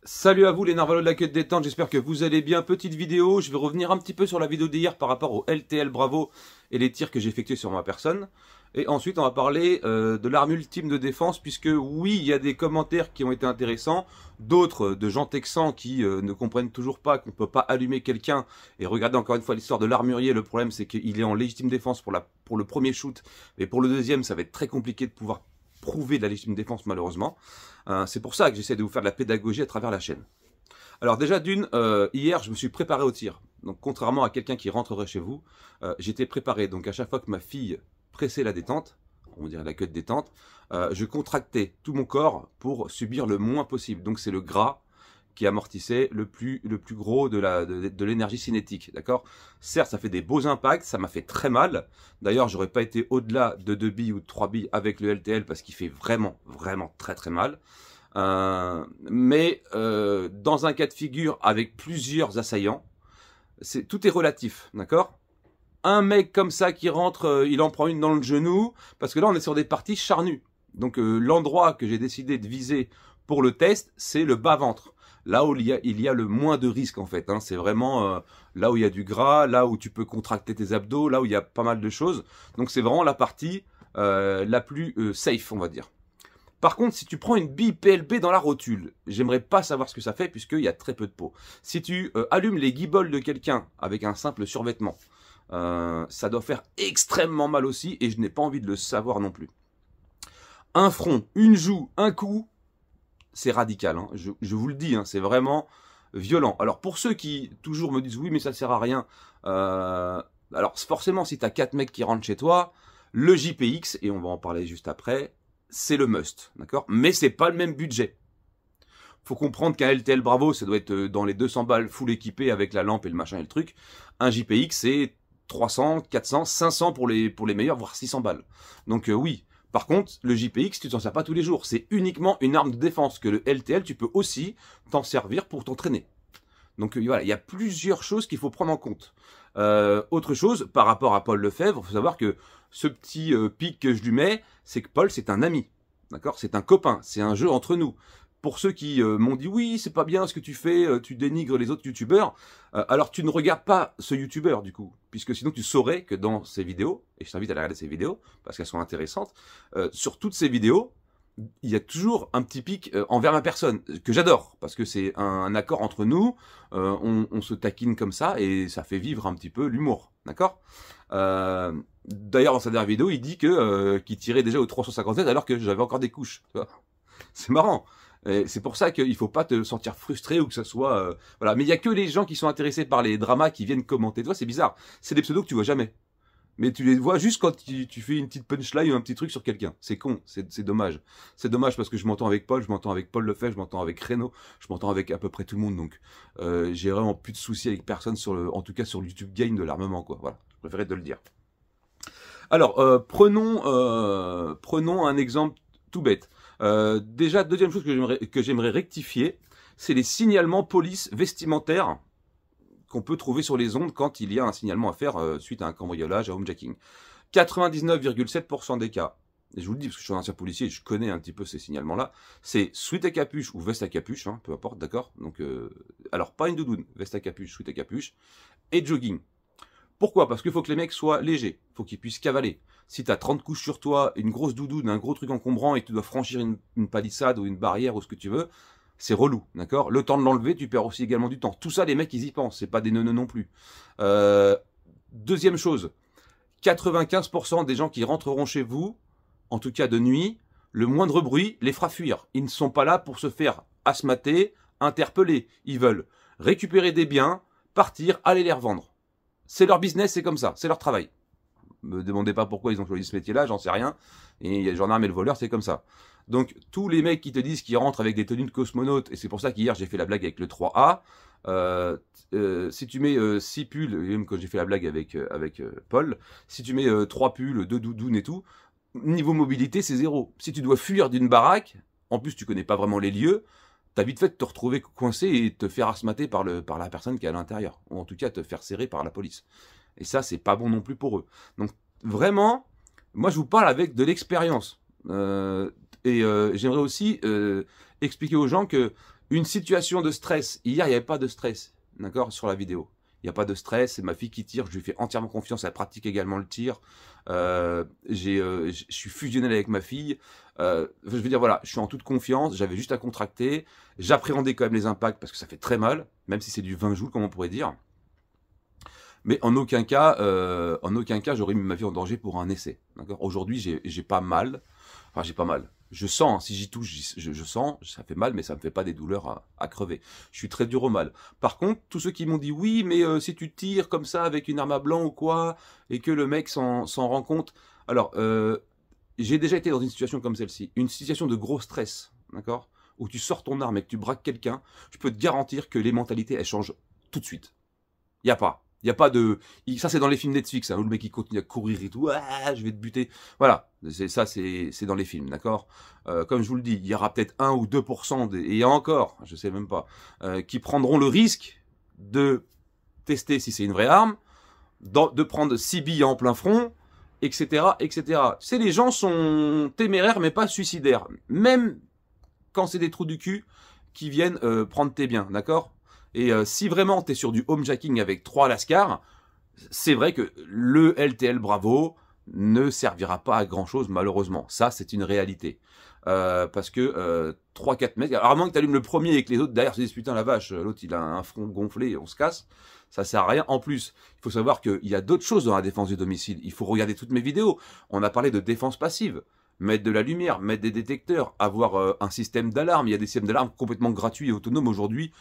Salut à vous les narvalos de la queue de détente, j'espère que vous allez bien. Petite vidéo, je vais revenir un petit peu sur la vidéo d'hier par rapport au LTL Bravo et les tirs que j'ai effectués sur ma personne. Et ensuite on va parler de l'arme ultime de défense, puisque oui, il y a des commentaires qui ont été intéressants, d'autres de gens texans qui ne comprennent toujours pas qu'on ne peut pas allumer quelqu'un. Et regardez encore une fois l'histoire de l'armurier, le problème c'est qu'il est en légitime défense pour le premier shoot, mais pour le deuxième ça va être très compliqué de pouvoir prouver de la légitime défense malheureusement. C'est pour ça que j'essaie de vous faire de la pédagogie à travers la chaîne. Alors déjà d'une, hier je me suis préparé au tir. Donc contrairement à quelqu'un qui rentrerait chez vous, j'étais préparé. Donc à chaque fois que ma fille pressait la détente, on dirait la queue de détente, je contractais tout mon corps pour subir le moins possible. Donc c'est le gras qui amortissait le plus gros de l'énergie cinétique, d'accord? Certes, ça fait des beaux impacts, ça m'a fait très mal. D'ailleurs, j'aurais pas été au-delà de 2 billes ou de 3 billes avec le LTL parce qu'il fait vraiment très mal. Mais dans un cas de figure avec plusieurs assaillants, tout est relatif, d'accord? Un mec comme ça qui rentre, il en prend une dans le genou, parce que là on est sur des parties charnues. Donc l'endroit que j'ai décidé de viser pour le test, c'est le bas-ventre. Là où il y a le moins de risque en fait, hein. C'est vraiment là où il y a du gras, là où tu peux contracter tes abdos, là où il y a pas mal de choses. Donc c'est vraiment la partie la plus safe, on va dire. Par contre, si tu prends une bille PLB dans la rotule, j'aimerais pas savoir ce que ça fait puisqu'il y a très peu de peau. Si tu allumes les guibolles de quelqu'un avec un simple survêtement, ça doit faire extrêmement mal aussi et je n'ai pas envie de le savoir non plus. Un front, une joue, un coup, c'est radical, hein. Je vous le dis, hein, c'est vraiment violent. Alors pour ceux qui toujours me disent oui mais ça sert à rien, alors forcément si tu as 4 mecs qui rentrent chez toi, le JPX, et on va en parler juste après, c'est le must, d'accord? Mais c'est pas le même budget. Faut comprendre qu'un LTL Bravo, ça doit être dans les 200 balles full équipé avec la lampe et le machin et le truc. Un JPX, c'est 300, 400, 500 pour les meilleurs, voire 600 balles. Donc oui. Par contre, le JPX, tu t'en sers pas tous les jours. C'est uniquement une arme de défense que le LTL, tu peux aussi t'en servir pour t'entraîner. Donc voilà, il y a plusieurs choses qu'il faut prendre en compte. Autre chose, par rapport à Paul Lefebvre, il faut savoir que ce petit pic que je lui mets, c'est que Paul, c'est un ami. D'accord? C'est un copain, c'est un jeu entre nous. Pour ceux qui m'ont dit oui, c'est pas bien ce que tu fais, tu dénigres les autres youtubeurs, alors tu ne regardes pas ce youtubeur du coup, puisque sinon tu saurais que dans ses vidéos, et je t'invite à regarder ses vidéos, parce qu'elles sont intéressantes, sur toutes ces vidéos, il y a toujours un petit pic envers ma personne, que j'adore, parce que c'est un accord entre nous, on se taquine comme ça, et ça fait vivre un petit peu l'humour, d'accord? D'ailleurs, dans sa dernière vidéo, il dit qu'il tirait déjà au 357 alors que j'avais encore des couches, tu vois. C'est marrant. C'est pour ça qu'il ne faut pas te sentir frustré ou que ce soit... voilà. Mais il n'y a que les gens qui sont intéressés par les dramas qui viennent commenter. Tu vois, c'est bizarre. C'est des pseudos que tu vois jamais. Mais tu les vois juste quand tu fais une petite punchline ou un petit truc sur quelqu'un. C'est con, c'est dommage. C'est dommage parce que je m'entends avec Paul, je m'entends avec Paul Lefebvre, je m'entends avec Reno, je m'entends avec à peu près tout le monde. Donc j'ai vraiment plus de soucis avec personne, en tout cas sur le YouTube Game de l'armement, quoi. Voilà, je préférais te le dire. Alors, prenons un exemple tout bête. Déjà, deuxième chose que j'aimerais rectifier, c'est les signalements police vestimentaires qu'on peut trouver sur les ondes quand il y a un signalement à faire suite à un cambriolage, à homejacking. 99,7% des cas, et je vous le dis parce que je suis un ancien policier et je connais un petit peu ces signalements-là, c'est sweat à capuche ou veste à capuche, hein, peu importe, d'accord? Donc, alors pas une doudoune, veste à capuche, sweat à capuche, et jogging. Pourquoi? Parce qu'il faut que les mecs soient légers, il faut qu'ils puissent cavaler. Si tu as 30 couches sur toi, une grosse doudoune, un gros truc encombrant et tu dois franchir une palissade ou une barrière ou ce que tu veux, c'est relou, d'accord? Le temps de l'enlever, tu perds aussi également du temps. Tout ça, les mecs, ils y pensent, c'est pas des neuneux non plus. Deuxième chose, 95% des gens qui rentreront chez vous, en tout cas de nuit, le moindre bruit les fera fuir. Ils ne sont pas là pour se faire asmater, interpeller. Ils veulent récupérer des biens, partir, aller les revendre. C'est leur business, c'est comme ça, c'est leur travail. Me demandez pas pourquoi ils ont choisi ce métier-là, j'en sais rien. Et les gendarmes et le voleur, c'est comme ça. Donc, tous les mecs qui te disent qu'ils rentrent avec des tenues de cosmonautes, et c'est pour ça qu'hier j'ai fait la blague avec le 3A, si tu mets 6 pulls, même quand j'ai fait la blague avec Paul, si tu mets 3 pulls, 2 doudounes et tout, niveau mobilité, c'est zéro. Si tu dois fuir d'une baraque, en plus tu connais pas vraiment les lieux, t'as vite fait de te retrouver coincé et te faire asmater par la personne qui est à l'intérieur. Ou en tout cas, te faire serrer par la police. Et ça, c'est pas bon non plus pour eux. Donc, vraiment, moi, je vous parle avec de l'expérience. J'aimerais aussi expliquer aux gens que Une situation de stress. Hier, il n'y avait pas de stress, d'accord, sur la vidéo. Il n'y a pas de stress, c'est ma fille qui tire, je lui fais entièrement confiance, elle pratique également le tir. Je suis fusionnel avec ma fille. Je veux dire, voilà, je suis en toute confiance, j'avais juste à contracter. J'appréhendais quand même les impacts parce que ça fait très mal, même si c'est du 20 joules, comme on pourrait dire. Mais en aucun cas, j'aurais mis ma vie en danger pour un essai. Aujourd'hui, j'ai pas mal. Enfin, j'ai pas mal. Je sens, hein, si j'y touche, je sens, ça fait mal, mais ça me fait pas des douleurs à crever. Je suis très dur au mal. Par contre, tous ceux qui m'ont dit oui, mais si tu tires comme ça avec une arme à blanc ou quoi, et que le mec s'en rend compte. Alors, j'ai déjà été dans une situation comme celle-ci, une situation de gros stress, d'accord, où tu sors ton arme et que tu braques quelqu'un. Je peux te garantir que les mentalités, elles changent tout de suite. Il n'y a pas. Il n'y a pas de... Ça, c'est dans les films Netflix, hein, où le mec, il continue à courir et tout. Ah, je vais te buter. Voilà. Ça, c'est dans les films, d'accord. Comme je vous le dis, il y aura peut-être 1 ou 2%, et encore, je sais même pas, qui prendront le risque de tester si c'est une vraie arme, de prendre 6 billes en plein front, etc., etc. C'est les gens sont téméraires, mais pas suicidaires. Même quand c'est des trous du cul qui viennent prendre tes biens, d'accord. Et si vraiment tu es sur du homejacking avec 3 lascars, c'est vrai que le LTL Bravo ne servira pas à grand chose malheureusement. Ça, c'est une réalité. Parce que 3-4 mecs, alors à moins que tu allumes le premier et que les autres derrière se disent putain la vache, l'autre il a un front gonflé, on se casse, ça sert à rien. En plus, il faut savoir qu'il y a d'autres choses dans la défense du domicile. Il faut regarder toutes mes vidéos. On a parlé de défense passive. Mettre de la lumière, mettre des détecteurs, avoir un système d'alarme. Il y a des systèmes d'alarme complètement gratuits et autonomes aujourd'hui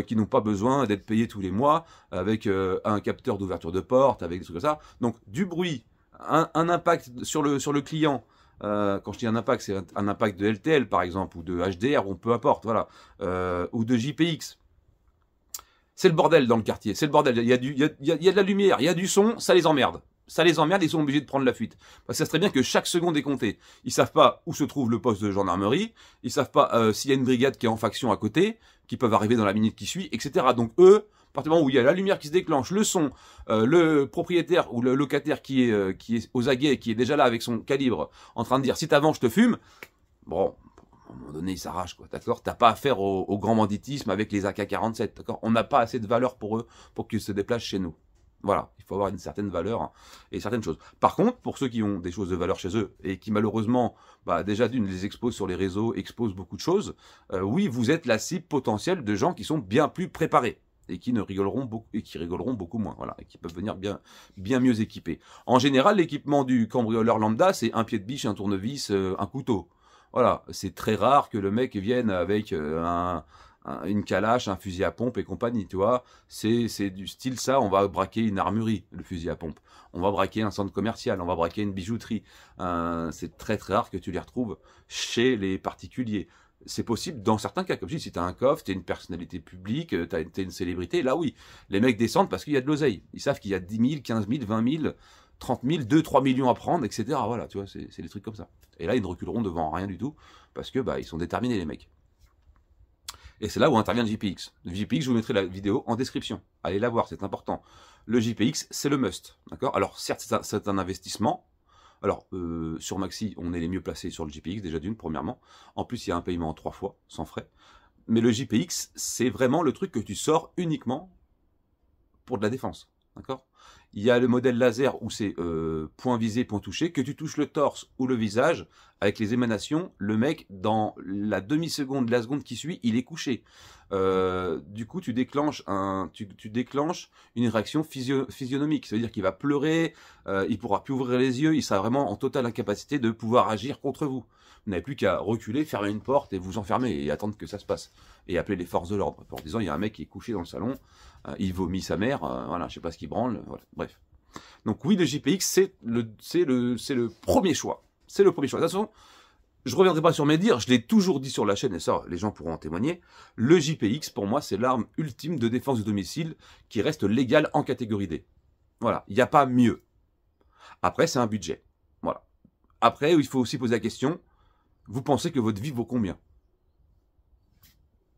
qui n'ont pas besoin d'être payés tous les mois avec un capteur d'ouverture de porte, avec des trucs comme ça. Donc du bruit, un impact sur le client. Quand je dis un impact, c'est un impact de LTL par exemple, ou de HDR, ou peu importe, voilà, ou de JPX. C'est le bordel dans le quartier, c'est le bordel. Il y a de la lumière, il y a du son, ça les emmerde. Ça les emmerde, ils sont obligés de prendre la fuite. Parce que ça serait bien que chaque seconde est comptée. Ils savent pas où se trouve le poste de gendarmerie, ils savent pas s'il y a une brigade qui est en faction à côté, qui peuvent arriver dans la minute qui suit, etc. Donc eux, à partir du moment où il y a la lumière qui se déclenche, le son, le propriétaire ou le locataire qui est aux aguets, qui est déjà là avec son calibre, en train de dire si t'avances je te fume, bon, à un moment donné il s'arrache quoi, d'accord. T'as pas affaire au grand banditisme avec les AK-47, d'accord. On n'a pas assez de valeur pour eux pour qu'ils se déplacent chez nous. Voilà, il faut avoir une certaine valeur hein, et certaines choses. Par contre, pour ceux qui ont des choses de valeur chez eux et qui malheureusement, déjà d'une, les exposent sur les réseaux, exposent beaucoup de choses, oui, vous êtes la cible potentielle de gens qui sont bien plus préparés et qui ne rigoleront beaucoup et qui rigoleront beaucoup moins, voilà, et qui peuvent venir bien mieux équipés. En général, l'équipement du cambrioleur lambda, c'est un pied de biche, un tournevis, un couteau. Voilà, c'est très rare que le mec vienne avec une calache, un fusil à pompe et compagnie, tu vois. C'est du style ça, on va braquer une armurerie, le fusil à pompe. On va braquer un centre commercial, on va braquer une bijouterie. C'est très rare que tu les retrouves chez les particuliers. C'est possible dans certains cas, comme je dis, si tu as un coffre, tu es une personnalité publique, tu es une célébrité, là oui, les mecs descendent parce qu'il y a de l'oseille. Ils savent qu'il y a 10 000, 15 000, 20 000, 30 000, 2, 3 millions à prendre, etc. Voilà, tu vois, c'est des trucs comme ça. Et là, ils ne reculeront devant rien du tout parce que ils sont déterminés, les mecs. Et c'est là où intervient le JPX. Le JPX, je vous mettrai la vidéo en description. Allez la voir, c'est important. Le JPX, c'est le must. D'accord. Alors, certes, c'est un investissement. Alors, sur Maxi, on est les mieux placés sur le JPX, déjà d'une, premièrement. En plus, il y a un paiement en 3 fois, sans frais. Mais le JPX, c'est vraiment le truc que tu sors uniquement pour de la défense. D'accord. Il y a le modèle laser où c'est point visé, point touché, que tu touches le torse ou le visage, avec les émanations, le mec, dans la demi-seconde, la seconde qui suit, il est couché. Du coup, tu déclenches une réaction physionomique, ça veut dire qu'il va pleurer, il pourra plus ouvrir les yeux, il sera vraiment en totale incapacité de pouvoir agir contre vous. Vous n'avez plus qu'à reculer, fermer une porte et vous enfermer et attendre que ça se passe. Et appeler les forces de l'ordre. En disant, il y a un mec qui est couché dans le salon, il vomit sa mère, voilà, je sais pas ce qu'il branle, voilà, bref. Donc oui, le JPX, c'est le premier choix. C'est le premier choix. De toute façon, je ne reviendrai pas sur mes dires, je l'ai toujours dit sur la chaîne, et ça, les gens pourront en témoigner. Le JPX, pour moi, c'est l'arme ultime de défense du domicile qui reste légale en catégorie D. Voilà, il n'y a pas mieux. Après, c'est un budget. Voilà. Après, il faut aussi poser la question, vous pensez que votre vie vaut combien?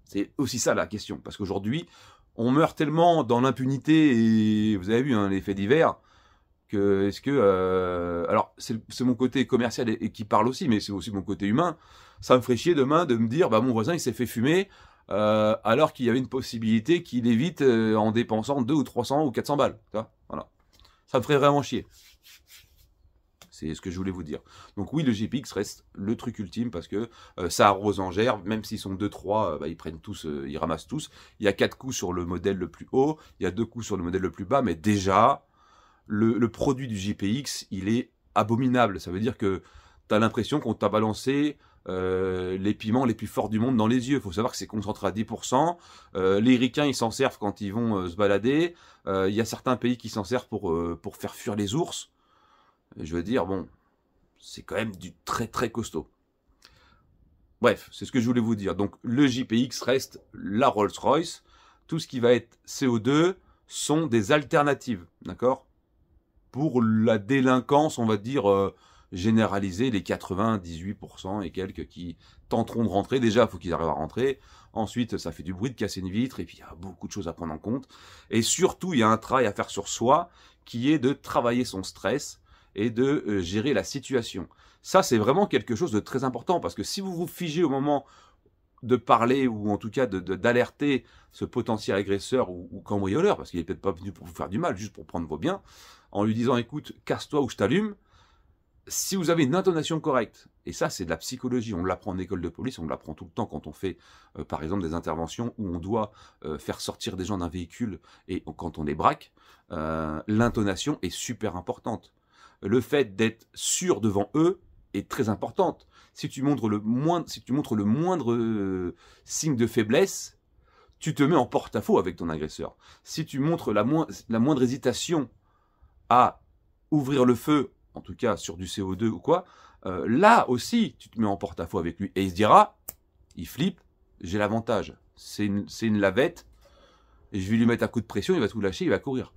C'est aussi ça la question, parce qu'aujourd'hui, on meurt tellement dans l'impunité, et vous avez vu hein, les faits divers, que est-ce que... alors, c'est mon côté commercial et qui parle aussi, mais c'est aussi mon côté humain. Ça me ferait chier demain de me dire, mon voisin, il s'est fait fumer, alors qu'il y avait une possibilité qu'il évite en dépensant 200 ou 300 ou 400 balles. Voilà. Ça me ferait vraiment chier. C'est ce que je voulais vous dire. Donc oui, le GPX reste le truc ultime parce que ça arrose en gerbe, même s'ils sont 2-3, ils prennent tous, ils ramassent tous. Il y a 4 coups sur le modèle le plus haut, il y a 2 coups sur le modèle le plus bas, mais déjà, le produit du GPX, il est abominable. Ça veut dire que tu as l'impression qu'on t'a balancé les piments les plus forts du monde dans les yeux. Il faut savoir que c'est concentré à 10%. Les ricains, ils s'en servent quand ils vont se balader. Il y a certains pays qui s'en servent pour faire fuir les ours. Je veux dire, bon, c'est quand même du très très costaud. Bref, c'est ce que je voulais vous dire. Donc le JPX reste la Rolls-Royce. Tout ce qui va être CO2 sont des alternatives, d'accord? Pour la délinquance, on va dire, généralisée, les 98% et quelques qui tenteront de rentrer. Déjà, il faut qu'ils arrivent à rentrer. Ensuite, ça fait du bruit de casser une vitre. Et puis, il y a beaucoup de choses à prendre en compte. Et surtout, il y a un travail à faire sur soi qui est de travailler son stress et de gérer la situation. Ça, c'est vraiment quelque chose de très important parce que si vous vous figez au moment de parler ou en tout cas d'alerter ce potentiel agresseur ou cambrioleur, parce qu'il n'est peut-être pas venu pour vous faire du mal, juste pour prendre vos biens, en lui disant « écoute, casse-toi ou je t'allume », si vous avez une intonation correcte, et ça c'est de la psychologie, on l'apprend en école de police, on l'apprend tout le temps quand on fait par exemple des interventions où on doit faire sortir des gens d'un véhicule et quand on les braque, l'intonation est super importante. Le fait d'être sûr devant eux est très importante. Si tu montres le moindre signe de faiblesse, tu te mets en porte-à-faux avec ton agresseur. Si tu montres la moindre hésitation à ouvrir le feu, en tout cas sur du CO2 ou quoi, là aussi, tu te mets en porte-à-faux avec lui. Et il se dira, il flippe, j'ai l'avantage. C'est une lavette, et je vais lui mettre un coup de pression, il va tout lâcher, il va courir.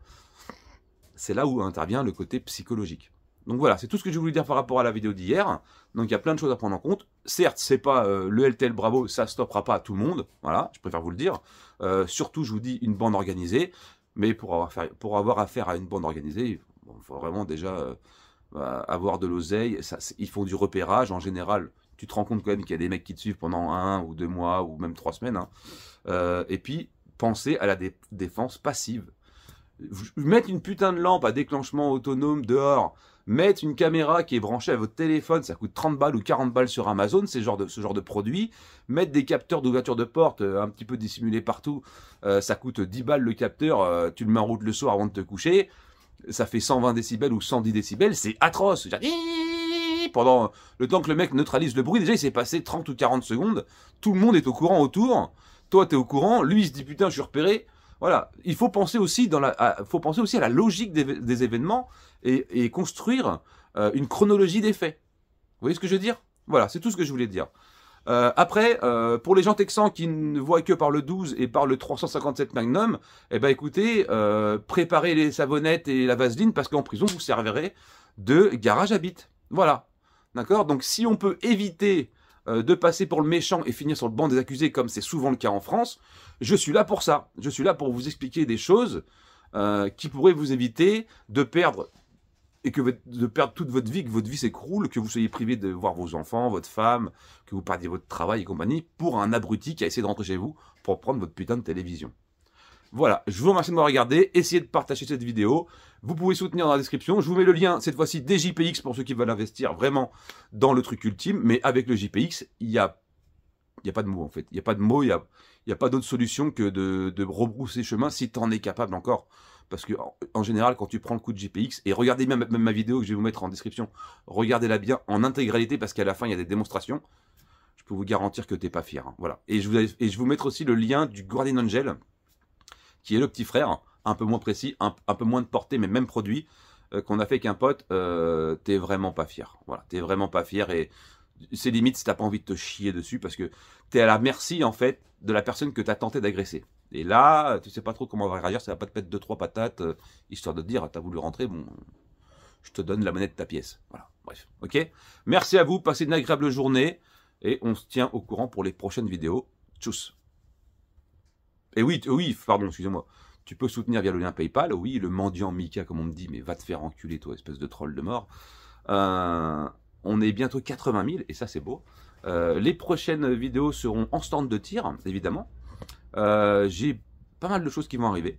C'est là où intervient le côté psychologique. Donc voilà, c'est tout ce que je voulais dire par rapport à la vidéo d'hier. Donc il y a plein de choses à prendre en compte. Certes, c'est pas le LTL Bravo, ça stoppera pas à tout le monde. Voilà, je préfère vous le dire. Surtout, je vous dis, une bande organisée. Mais pour avoir affaire à une bande organisée, il faut vraiment déjà avoir de l'oseille. Ils font du repérage. En général, tu te rends compte quand même qu'il y a des mecs qui te suivent pendant 1 ou 2 mois ou même 3 semaines. Hein. Et puis, pensez à la défense passive. Mettre une putain de lampe à déclenchement autonome dehors, mettre une caméra qui est branchée à votre téléphone, ça coûte 30 balles ou 40 balles sur Amazon, ce genre de produit. Mettre des capteurs d'ouverture de porte un petit peu dissimulés partout, ça coûte 10 balles le capteur, tu le mets en route le soir avant de te coucher, ça fait 120 décibels ou 110 décibels, c'est atroce. Pendant le temps que le mec neutralise le bruit, déjà il s'est passé 30 ou 40 secondes, tout le monde est au courant autour, toi t'es au courant, lui il se dit putain je suis repéré. Voilà, il faut penser aussi, à la logique des événements et construire une chronologie des faits. Vous voyez ce que je veux dire? Voilà, c'est tout ce que je voulais dire. Après, pour les gens texans qui ne voient que par le 12 et par le 357 Magnum, eh ben écoutez, préparez les savonnettes et la vaseline parce qu'en prison, vous servirez de garage à bite. Voilà, d'accord? Donc si on peut éviter de passer pour le méchant et finir sur le banc des accusés comme c'est souvent le cas en France, je suis là pour ça. Je suis là pour vous expliquer des choses qui pourraient vous éviter de perdre toute votre vie, que votre vie s'écroule, que vous soyez privé de voir vos enfants, votre femme, que vous perdiez votre travail et compagnie pour un abruti qui a essayé de rentrer chez vous pour prendre votre putain de télévision. Voilà, je vous remercie de m'avoir regardé, essayez de partager cette vidéo, vous pouvez soutenir dans la description, je vous mets le lien cette fois-ci des JPX pour ceux qui veulent investir vraiment dans le truc ultime, mais avec le JPX, il n'y a pas de mots en fait, il n'y a pas de mots, il n'y a pas d'autre solution que de rebrousser chemin si tu en es capable encore. Parce que en général, quand tu prends le coup de JPX, et regardez même ma vidéo que je vais vous mettre en description, regardez-la bien en intégralité parce qu'à la fin il y a des démonstrations, je peux vous garantir que tu n'es pas fier. Hein, voilà. Et je vais vous mettre aussi le lien du Guardian Angel, qui est le petit frère, un peu moins précis, un peu moins de portée, mais même produit, qu'on a fait avec un pote, t'es vraiment pas fier. Voilà, t'es vraiment pas fier et c'est limite si t'as pas envie de te chier dessus parce que t'es à la merci en fait de la personne que t'as tenté d'agresser. Et là, tu sais pas trop comment on va réagir, ça va pas te mettre 2-3 patates, histoire de te dire, t'as voulu rentrer, bon, je te donne la monnaie de ta pièce. Voilà, bref, ok. Merci à vous, passez une agréable journée et on se tient au courant pour les prochaines vidéos. Tchuss. Et oui, pardon, excusez-moi. Tu peux soutenir via le lien PayPal. Oui, le mendiant Mika, comme on me dit, mais va te faire enculer, toi, espèce de troll de mort. On est bientôt 80 000, et ça, c'est beau. Les prochaines vidéos seront en stand de tir, évidemment. J'ai pas mal de choses qui vont arriver.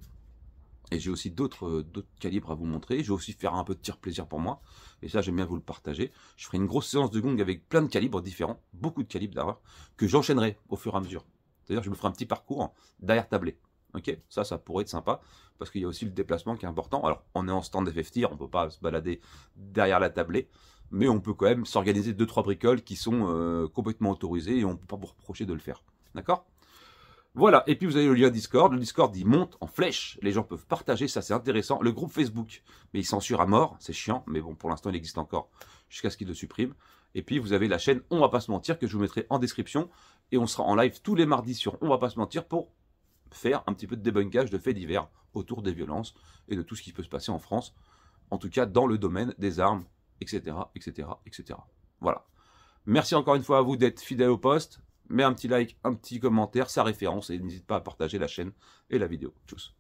Et j'ai aussi d'autres calibres à vous montrer. Je vais aussi faire un peu de tir plaisir pour moi. Et ça, j'aime bien vous le partager. Je ferai une grosse séance de gong avec plein de calibres différents. Beaucoup de calibres d'ailleurs. Que j'enchaînerai au fur et à mesure. C'est-à-dire je me ferai un petit parcours derrière tablé. Ok, ça pourrait être sympa. Parce qu'il y a aussi le déplacement qui est important. Alors, on est en stand FFT. On ne peut pas se balader derrière la tablée. Mais on peut quand même s'organiser 2-3 bricoles qui sont complètement autorisées. Et on ne peut pas vous reprocher de le faire. D'accord ? Voilà, et puis vous avez le lien Discord. Le Discord, il monte en flèche. Les gens peuvent partager, ça c'est intéressant. Le groupe Facebook, mais il censure à mort, c'est chiant, mais bon, pour l'instant il existe encore jusqu'à ce qu'il le supprime. Et puis vous avez la chaîne On va pas se mentir que je vous mettrai en description. Et on sera en live tous les mardis sur On va pas se mentir pour faire un petit peu de débunkage de faits divers autour des violences et de tout ce qui peut se passer en France. En tout cas dans le domaine des armes, etc., etc., etc. Voilà. Merci encore une fois à vous d'être fidèles au poste. Mets un petit like, un petit commentaire, sa référence et n'hésite pas à partager la chaîne et la vidéo. Tchuss.